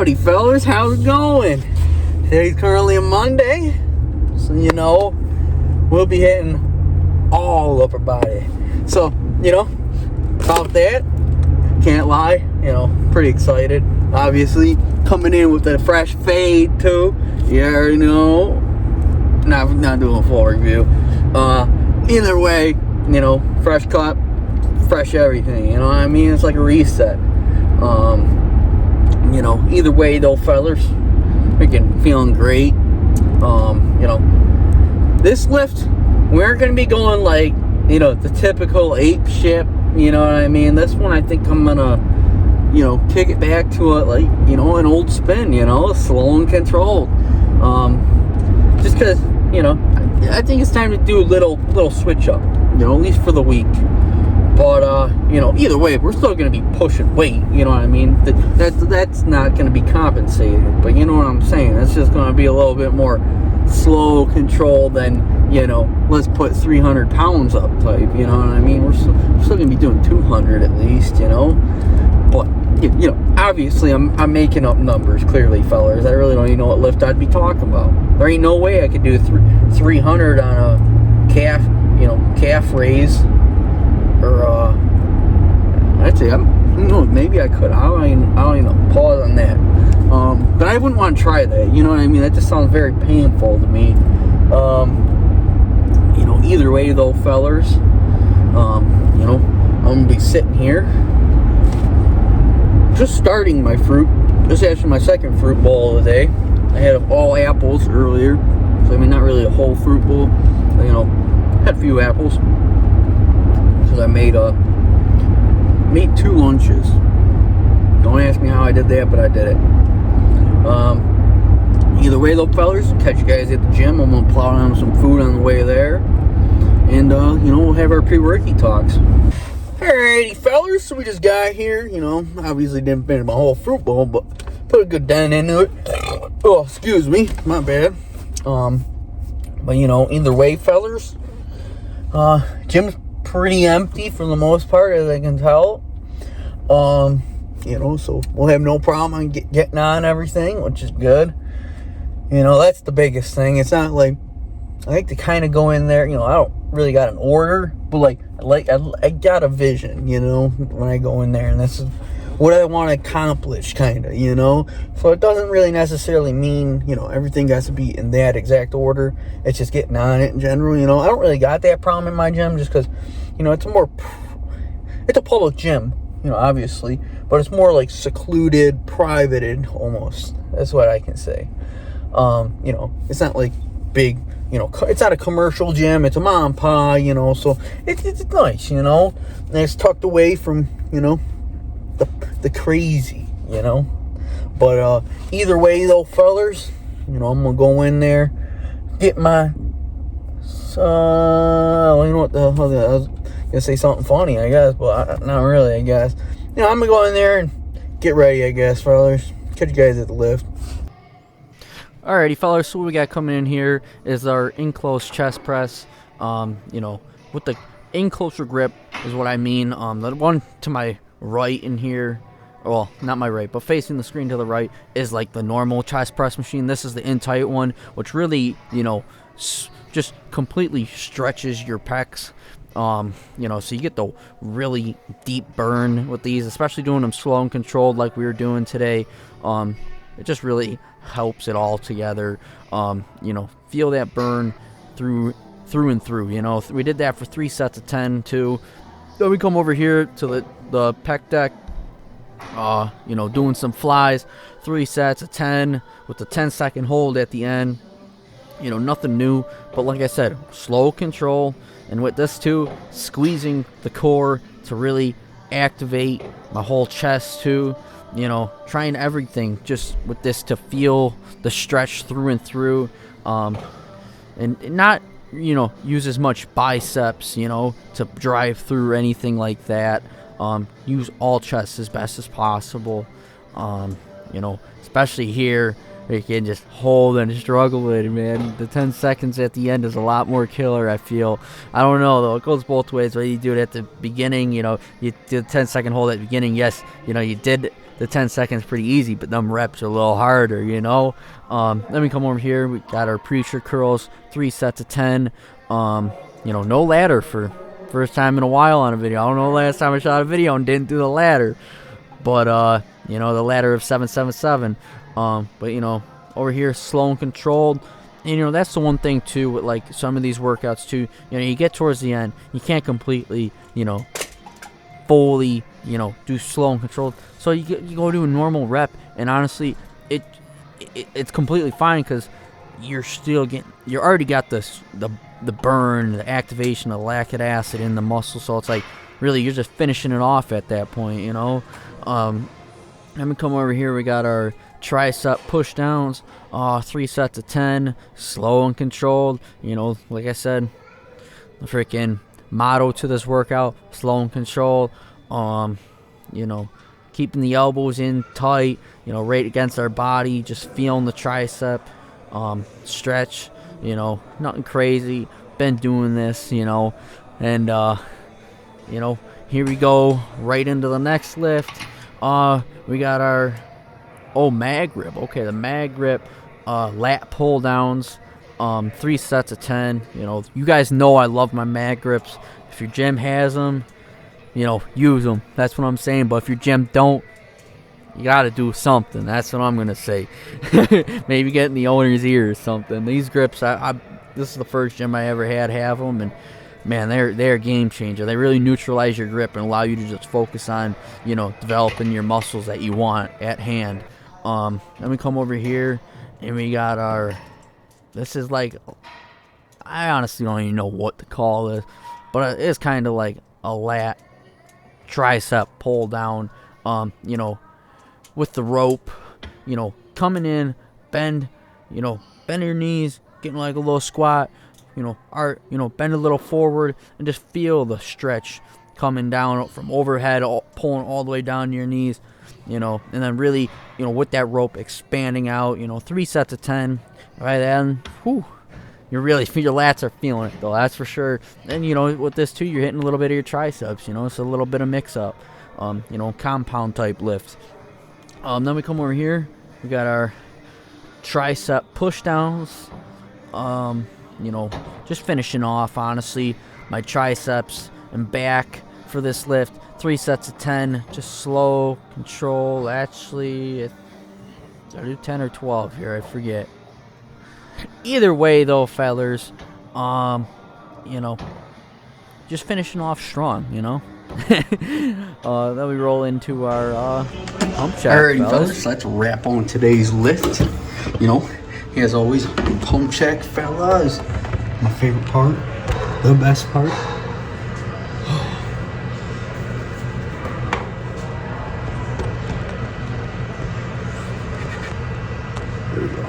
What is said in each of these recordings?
Howdy fellas, how's it going? Today's currently a Monday, so we'll be hitting all upper body. So, about that, can't lie, pretty excited. Obviously, coming in with a fresh fade too. You already know. Not doing a full review. Either way, fresh cut, fresh everything. You know what I mean? It's like a reset. Either way though, fellas, freaking feeling great. This lift, we aren't gonna be going like, the typical ape shit, you know what I mean? This one, I think I'm gonna, kick it back to a, like, an old spin, slow and controlled. Just cause, I think it's time to do a little switch up, at least for the week. But, either way, we're still going to be pushing weight, you know what I mean? That's not going to be compensated, but you know what I'm saying? It's just going to be a little bit more slow control than, let's put 300 pounds up type, you know what I mean? We're still going to be doing 200 at least, But, obviously I'm making up numbers, clearly, fellas. I really don't even know what lift I'd be talking about. There ain't no way I could do 300 on a calf raise. Or, actually, maybe I could. I don't even know. Pause on that. But I wouldn't want to try that. You know what I mean? That just sounds very painful to me. Either way, though, fellers, I'm going to be sitting here, just starting my fruit. Just actually my second fruit bowl of the day. I had all apples earlier. So, not really a whole fruit bowl. But, had a few apples. I made 2 lunches. Don't ask me how I did that, but I did it. Either way though, fellas, catch you guys at the gym. I'm gonna plow down some food on the way there, and we'll have our pre-worky talks. Alrighty, fellas, so we just got here. Obviously didn't finish my whole fruit bowl, but put a good dent into it. Oh, excuse me, my bad. But either way, fellas, gym's pretty empty for the most part, as I can tell. So we'll have no problem on getting on everything, which is good. That's the biggest thing. It's not like I like to kind of go in there. I don't really got an order, but I got a vision. When I go in there, and this is what I want to accomplish, kind of. So it doesn't really necessarily mean everything has to be in that exact order. It's just getting on it in general. I don't really got that problem in my gym, just because it's a public gym, obviously, but it's more like secluded, privated almost. That's what I can say. It's not like big, it's not a commercial gym. It's a mom and pa, so it's nice, and it's tucked away from, the crazy, But either way though, fellers, I'm gonna go in there, get my what the hell, I was gonna say something funny, I guess, but not really, I guess. I'm gonna go in there and get ready, I guess, fellas. Catch you guys at the lift. Alrighty, fellas, so what we got coming in here is our in-close chest press. With the in-closer grip is what I mean. The one to my right in here, well, not my right, but facing the screen to the right, is like the normal chest press machine. This is the in-tight one, which really, just completely stretches your pecs. So you get the really deep burn with these, especially doing them slow and controlled like we were doing today. It just really helps it all together. Feel that burn through and through. We did that for 3 sets of 10 too. Then we come over here to the pec deck. Doing some flies, 3 sets of 10 with the 10-second hold at the end. Nothing new, but like I said, slow control, and with this too, squeezing the core to really activate my whole chest too. Trying everything just with this to feel the stretch through and through, and not use as much biceps to drive through anything like that. Use all chest as best as possible. Especially here, you can just hold and struggle with it, man. The 10 seconds at the end is a lot more killer, I feel. I don't know, though. It goes both ways. Whether you do it at the beginning, you do the 10-second hold at the beginning. Yes, you did the 10 seconds pretty easy, but them reps are a little harder, you know. Then we come over here. We got our preacher curls, 3 sets of 10. You know, no ladder for first time in a while on a video. I don't know the last time I shot a video and didn't do the ladder, but you know, the ladder of 777. But you know, over here, slow and controlled. And you know, that's the one thing too with like some of these workouts too. You know, you get towards the end, you can't completely, you know, fully, you know, do slow and controlled. So you go do a normal rep, and honestly, it's completely fine because you're already got the burn, the activation, the lactic acid in the muscle. So it's like really you're just finishing it off at that point, you know. Then we come over here. We got our tricep push downs, 3 sets of 10, slow and controlled. You know, like I said, the freaking motto to this workout: slow and controlled. You know, keeping the elbows in tight, you know, right against our body, just feeling the tricep, stretch, you know, nothing crazy. Been doing this, you know, and you know, here we go right into the next lift. We got our mag grip. Okay, the mag grip, lat pull downs, 3 sets of 10. You know, you guys know I love my mag grips. If your gym has them, you know, use them. That's what I'm saying. But if your gym don't, you got to do something. That's what I'm going to say. Maybe get in the owner's ear or something. These grips, this is the first gym I ever had have them. And, man, they're a game changer. They really neutralize your grip and allow you to just focus on, you know, developing your muscles that you want at hand. Then we come over here, and we got our, this is like, I honestly don't even know what to call this. But it's kind of like a lat tricep pull down, you know, with the rope, you know, coming in, bend your knees, getting like a little squat, you know, bend a little forward and just feel the stretch coming down from overhead, pulling all the way down to your knees, you know, and then really, you know, with that rope expanding out, you know, 3 sets of 10, right then, whew. Your lats are feeling it, though, that's for sure. And, you know, with this, too, you're hitting a little bit of your triceps, you know. It's a little bit of mix-up, you know, compound-type lifts. Then we come over here. We got our tricep push-downs. You know, just finishing off, honestly, my triceps and back for this lift. 3 sets of 10, just slow, control. Actually, did I do 10 or 12 here? I forget. Either way, though, fellers, you know, just finishing off strong, you know. Then we roll into our pump check. Alrighty, fellas, let's wrap on today's lift. You know, as always, pump check, fellas. My favorite part, the best part. There we go.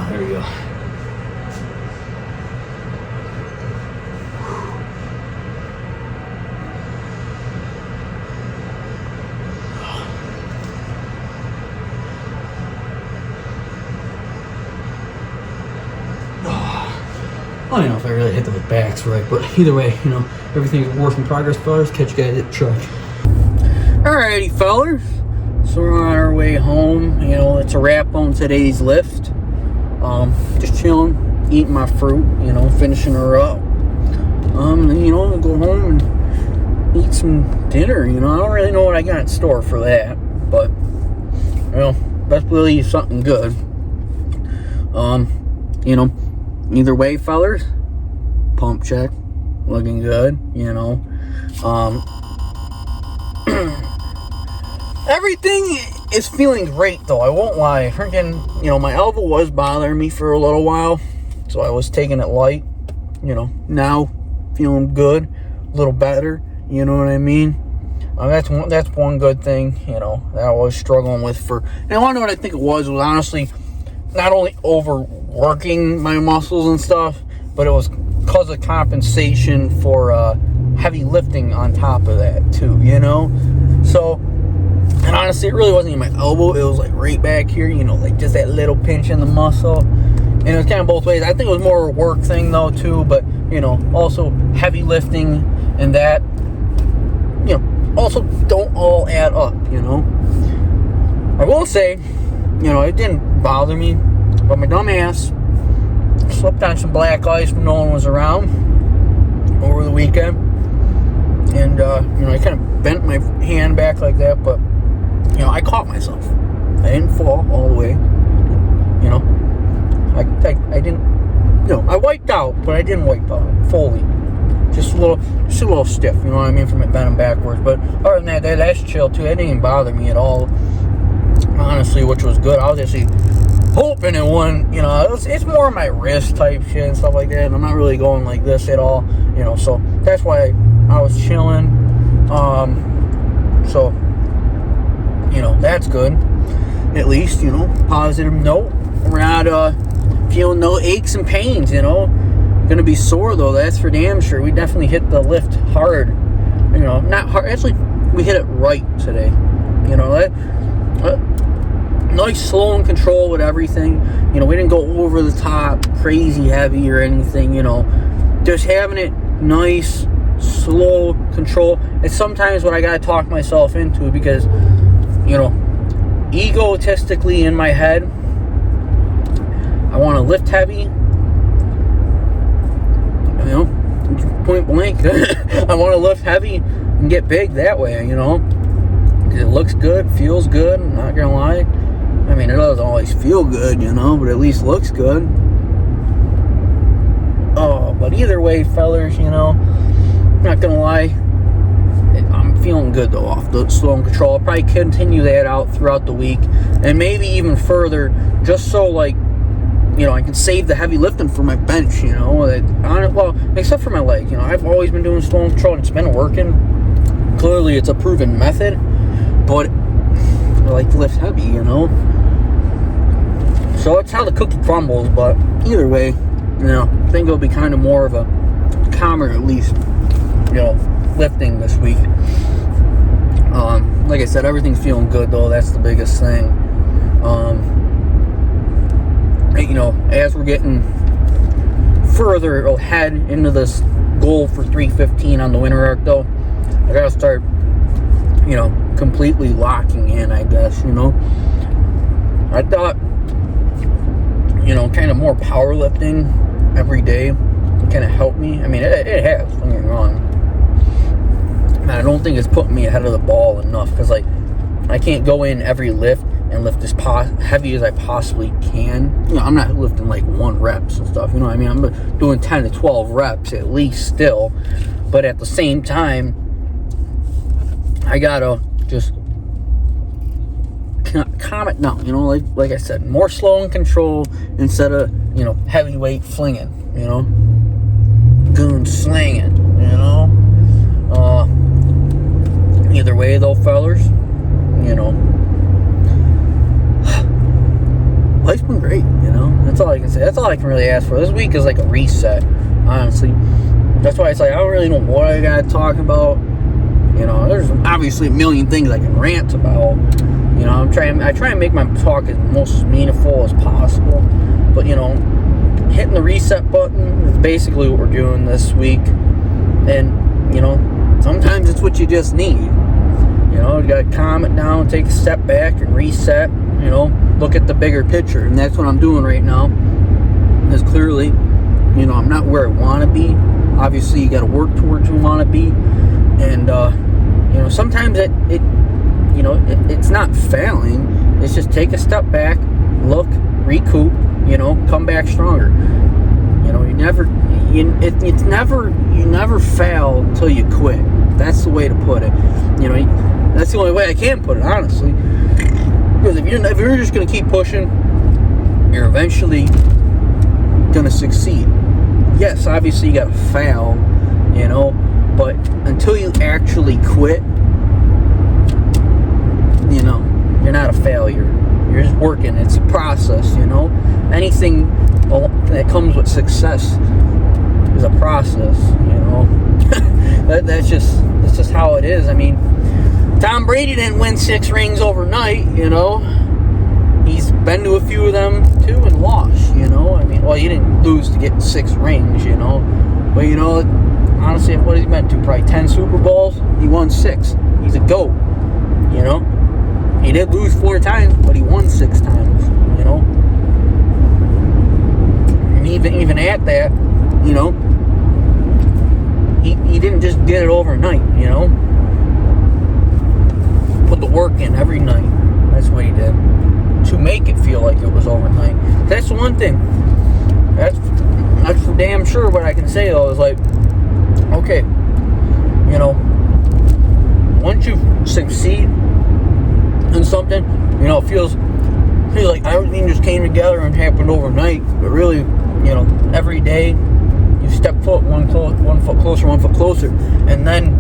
There we go. I don't know if I really hit those backs right, but either way, you know, everything's a work in progress, fellas. Catch you guys at the truck. Alrighty, fellas. So we're on our way home. You know, it's a wrap on today's lift. Just chilling, eating my fruit, you know, finishing her up. Go home and eat some dinner. I don't really know what I got in store for that, but best believe something good. Either way, fellers, pump check, looking good. Everything is feeling great, though. I won't lie. Freaking, my elbow was bothering me for a little while, so I was taking it light. Now feeling good, a little better. You know what I mean? That's one good thing. That I was struggling with and I want to know what I think it was honestly not only overworking my muscles and stuff, but it was because of compensation for heavy lifting on top of that too. So. And honestly, it really wasn't even my elbow. It was like right back here, like just that little pinch in the muscle. And it was kind of both ways. I think it was more a work thing though too, but also heavy lifting and that, also don't all add up, I will say, it didn't bother me, but my dumb ass slipped on some black ice when no one was around over the weekend. And, I kind of bent my hand back like that, but I caught myself. I didn't fall all the way. I didn't. I wiped out, but I didn't wipe out fully. Just a little stiff. You know what I mean, from it bending backwards. But other than that, that's chill too. It didn't even bother me at all. Honestly, which was good. I was actually hoping it wouldn't. It's more of my wrist type shit and stuff like that. And I'm not really going like this at all. So that's why I was chilling. So. That's good. At least, positive note. We're not feeling no aches and pains, Gonna be sore, though, that's for damn sure. We definitely hit the lift hard. Not hard. Actually, we hit it right today. Nice, slow and control with everything. We didn't go over the top, crazy heavy or anything, Just having it nice, slow control. It's sometimes what I gotta talk myself into because egotistically in my head, I want to lift heavy. Point blank. I want to lift heavy and get big that way. Because it looks good, feels good. I'm not gonna lie. I mean, it doesn't always feel good, but at least looks good. Oh, but either way, fellers, not gonna lie. I'm feeling good though off the slow and control. I'll probably continue that out throughout the week and maybe even further, just so I can save the heavy lifting for my bench. Except for my leg. I've always been doing slow and control and it's been working. Clearly, it's a proven method, but I like to lift heavy. So that's how the cookie crumbles. But either way, I think it'll be kind of more of a calmer, at least, lifting this week. Like I said, everything's feeling good though. That's the biggest thing. As we're getting further ahead into this goal for 315 on the winter arc though, I gotta start completely locking in, I guess. I thought kind of more powerlifting every day kind of helped me. I mean, it has, don't get me wrong. I don't think it's putting me ahead of the ball enough because, I can't go in every lift and lift as heavy as I possibly can. I'm not lifting 1 reps and stuff. I mean, I'm doing 10 to 12 reps at least still. But at the same time, I gotta just calm it down. Like I said, more slow and control instead of heavyweight flinging. Goon slanging. Either way, though, fellers, life's been great, That's all I can say. That's all I can really ask for. This week is like a reset, honestly. That's why it's I don't really know what I gotta talk about. There's obviously a million things I can rant about. I try and make my talk as most meaningful as possible. But, hitting the reset button is basically what we're doing this week. And, sometimes it's what you just need. You gotta calm it down, take a step back and reset, look at the bigger picture. And that's what I'm doing right now. Because clearly, I'm not where I want to be. obviously you got to work towards who you want to be. And sometimes it's not failing. It's just take a step back, look, recoup, come back stronger. You never fail until you quit. That's the way to put it. That's the only way I can put it, honestly. Because if you're just gonna keep pushing, you're eventually gonna succeed. Yes, obviously you gotta fail, but until you actually quit, you're not a failure. You're just working. It's a process, Anything that comes with success is a process, That's just how it is. I mean, Tom Brady didn't win 6 rings overnight, He's been to a few of them too and lost, I mean, well, he didn't lose to get 6 rings, But honestly, what has he been to? Probably 10 Super Bowls. He won 6. He's a GOAT, He did lose 4 times, but he won 6 times, And even at that, he didn't just get it overnight, Put the work in every night. That's what he did. To make it feel like it was overnight. That's the one thing. That's for damn sure. What I can say though is like, okay, once you succeed in something, it feels like everything just came together and happened overnight. But really, every day you step one foot closer, and then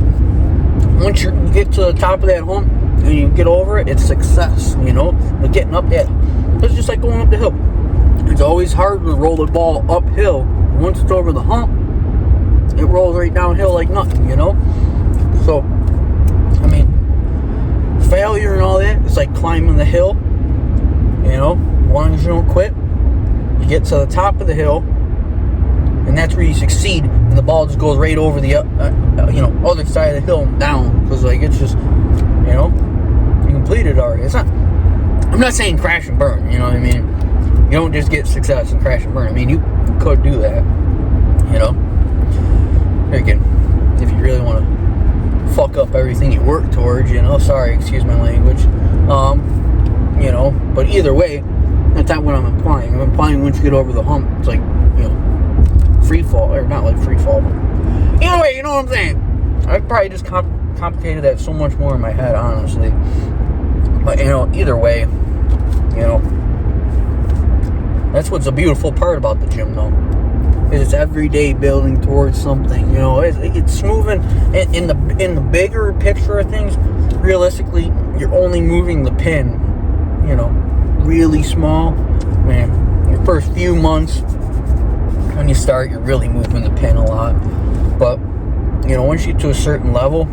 once you get to the top of that hump and you get over it, it's success. But getting up that, it's just like going up the hill. It's always hard to roll the ball uphill. Once it's over the hump, it rolls right downhill like nothing. So, I mean, failure and all that, it's like climbing the hill. As long as you don't quit, you get to the top of the hill, and that's where you succeed, and the ball just goes right over the other side of the hill and down, because it's just you completed already. It's not, I'm not saying crash and burn, you know what I mean? You don't just get success and crash and burn. I mean, you could do that, again, if you really want to fuck up everything you work towards, sorry, excuse my language, but either way, that's not what I'm implying. I'm implying once you get over the hump, it's like, free fall, or not like free fall, but either way, you know what I'm saying? I probably just complicated that so much more in my head, honestly. But either way, that's what's a beautiful part about the gym, though. Is it's every day building towards something. It's moving in the bigger picture of things. Realistically, you're only moving the pin, really small. Man, your first few months when you start, you're really moving the pin a lot. But once you get to a certain level,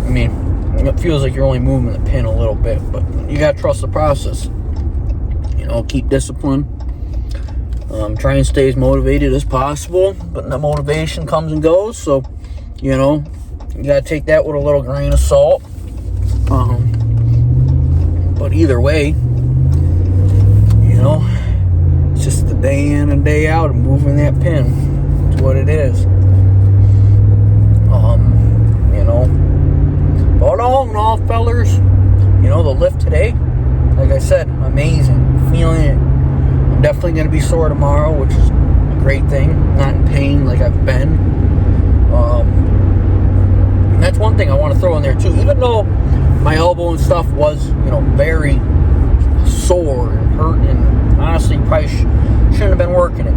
I mean, it feels like you're only moving the pin a little bit. But you gotta trust the process. Keep discipline. Try and stay as motivated as possible, but the motivation comes and goes, so you gotta take that with a little grain of salt. But either way, it's just the day in and day out of moving that pin. It's what it is. But all in all, fellers, the lift today, like I said, amazing. Feeling it. I'm definitely going to be sore tomorrow, which is a great thing. Not in pain like I've been. And that's one thing I want to throw in there too. Even though my elbow and stuff was, very sore and hurt, and honestly probably shouldn't have been working it.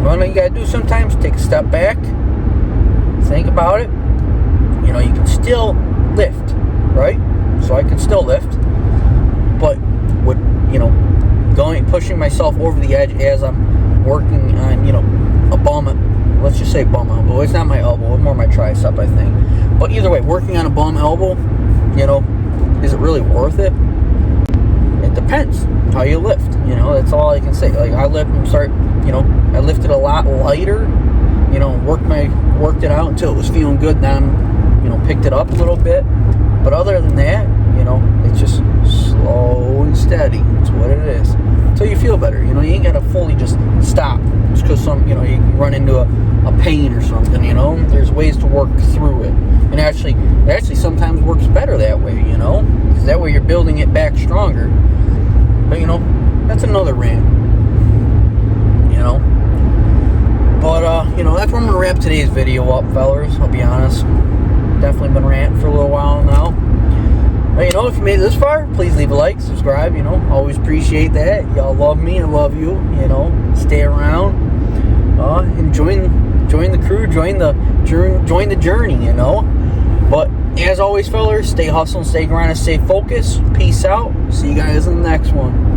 What you got to do sometimes, take a step back, think about it. You can still lift, right? So I can still lift. But with, pushing myself over the edge as I'm working on, a bum, let's just say bum elbow. It's not my elbow, it's more my tricep, I think. But either way, working on a bum elbow, is it really worth it? It depends how you lift. That's all I can say. Like I lifted a lot lighter, worked it out until it was feeling good. Then, picked it up a little bit. But other than that, it's just slow and steady. It's what it is. Until you feel better. You ain't got to fully just stop. just because you run into a pain or something, there's ways to work through it. And it actually sometimes works better that way, because that way you're building it back stronger. But, that's another rant, But, that's where I'm going to wrap today's video up, fellas. I'll be honest. Definitely been ranting for a little while now. But, if you made it this far, please leave a like, subscribe, Always appreciate that. Y'all love me. I love you, Stay around. And join the crew. Join the journey, But, as always, fellas, stay hustling, stay grinding, stay focused. Peace out. See you guys in the next one.